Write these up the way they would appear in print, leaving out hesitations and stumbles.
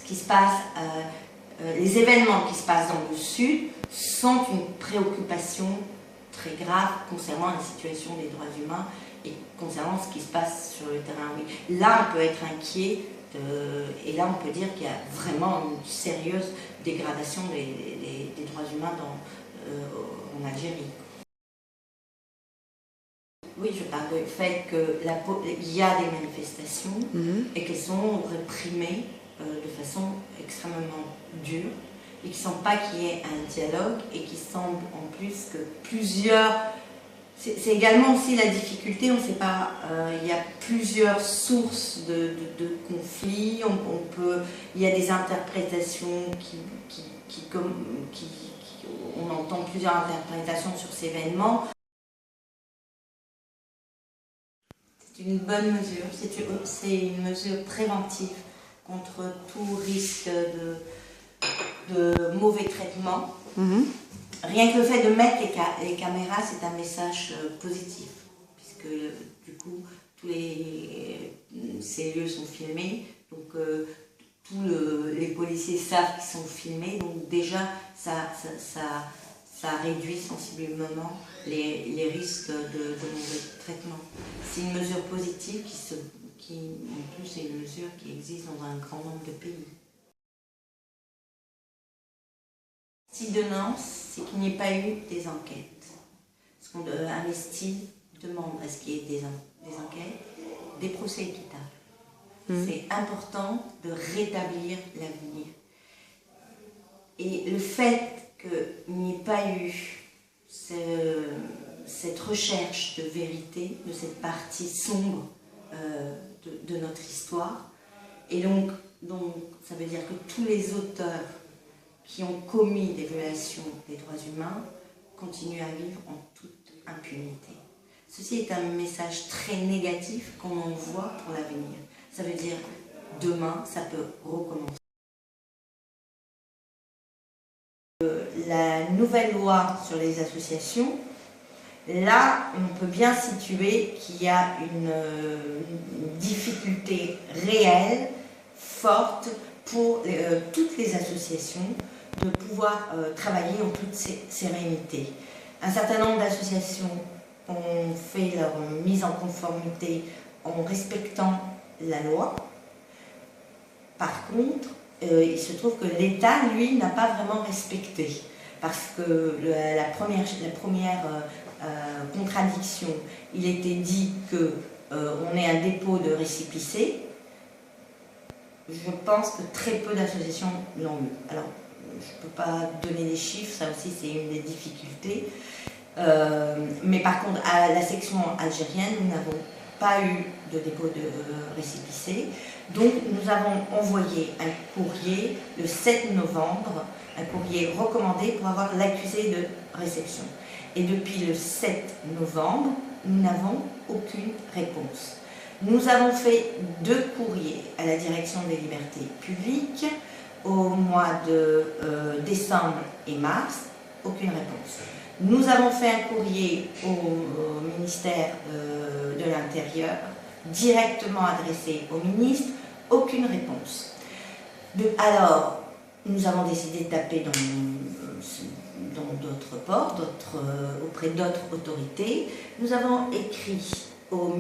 qui se passe, les événements qui se passent dans le Sud sont une préoccupation très grave concernant la situation des droits humains et concernant ce qui se passe sur le terrain. Oui. Là, on peut être inquiet et là, on peut dire qu'il y a vraiment une sérieuse dégradation des droits humains en Algérie. Oui, je parle du fait qu'il y a des manifestations et qu'elles sont réprimées de façon extrêmement dure et qui ne semble pas qu'il y ait un dialogue et qui semble en plus que plusieurs... C'est également aussi la difficulté, on ne sait pas, il y a plusieurs sources de conflits, il y a des interprétations on entend plusieurs interprétations sur ces événements. C'est une bonne mesure, c'est une mesure préventive contre tout risque de mauvais traitement. Rien que le fait de mettre les caméras, c'est un message positif, puisque du coup, ces lieux sont filmés, donc tous les policiers savent qu'ils sont filmés, donc déjà, ça réduit sensiblement les risques de mauvais traitement. C'est une mesure positive qui en plus, est une mesure qui existe dans un grand nombre de pays. Si demain, c'est qu'il n'y ait pas eu des enquêtes. Parce qu'on Amnesty demande à ce qu'il y ait des enquêtes, des procès équitables. C'est important de rétablir l'avenir. Et le fait qu'il n'y ait pas eu cette recherche de vérité, de cette partie sombre de notre histoire, et donc ça veut dire que tous les auteurs qui ont commis des violations des droits humains continuent à vivre en toute impunité. Ceci est un message très négatif qu'on envoie pour l'avenir. Ça veut dire demain, ça peut recommencer. La nouvelle loi sur les associations, là, on peut bien situer qu'il y a une difficulté réelle, forte, pour toutes les associations de pouvoir travailler en toute sérénité. Un certain nombre d'associations ont fait leur mise en conformité en respectant la loi. Par contre, il se trouve que l'État, lui, n'a pas vraiment respecté. Parce que la première contradiction, il était dit qu'on est un dépôt de récépissé. Je pense que très peu d'associations l'ont eu. Alors, je ne peux pas donner les chiffres, ça aussi c'est une des difficultés. Mais par contre, à la section algérienne, nous n'avons pas eu de dépôt de récépissé. Donc, nous avons envoyé un courrier le 7 novembre, un courrier recommandé pour avoir l'accusé de réception. Et depuis le 7 novembre, nous n'avons aucune réponse. Nous avons fait 2 courriers à la direction des libertés publiques au mois de décembre et mars, aucune réponse. Nous avons fait un courrier au ministère de l'Intérieur, directement adressé au ministre, aucune réponse. Alors, nous avons décidé de taper dans d'autres portes, auprès d'autres autorités. Nous avons écrit au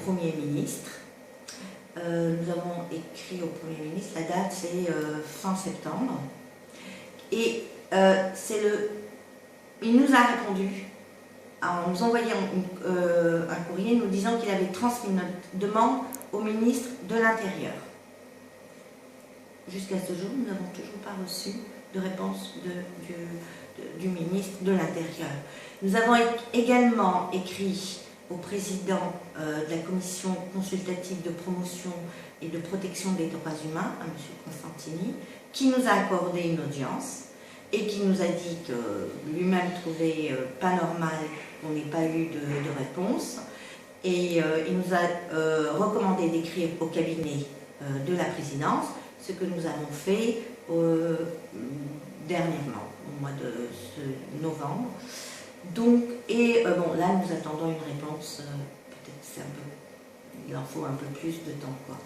Premier ministre. La date c'est fin septembre. Et il nous a répondu en nous envoyant un courrier nous disant qu'il avait transmis notre demande au ministre de l'Intérieur. Jusqu'à ce jour, nous n'avons toujours pas reçu de réponse du ministre de l'Intérieur. Nous avons également écrit au président de la commission consultative de promotion et de protection des droits humains, à M. Constantini, qui nous a accordé une audience et qui nous a dit que lui-même trouvait pas normal qu'on n'ait pas eu de réponse. Et il nous a recommandé d'écrire au cabinet de la présidence, ce que nous avons fait dernièrement, au mois de novembre. Donc, là, nous attendons une réponse, peut-être il en faut un peu plus de temps, quoi.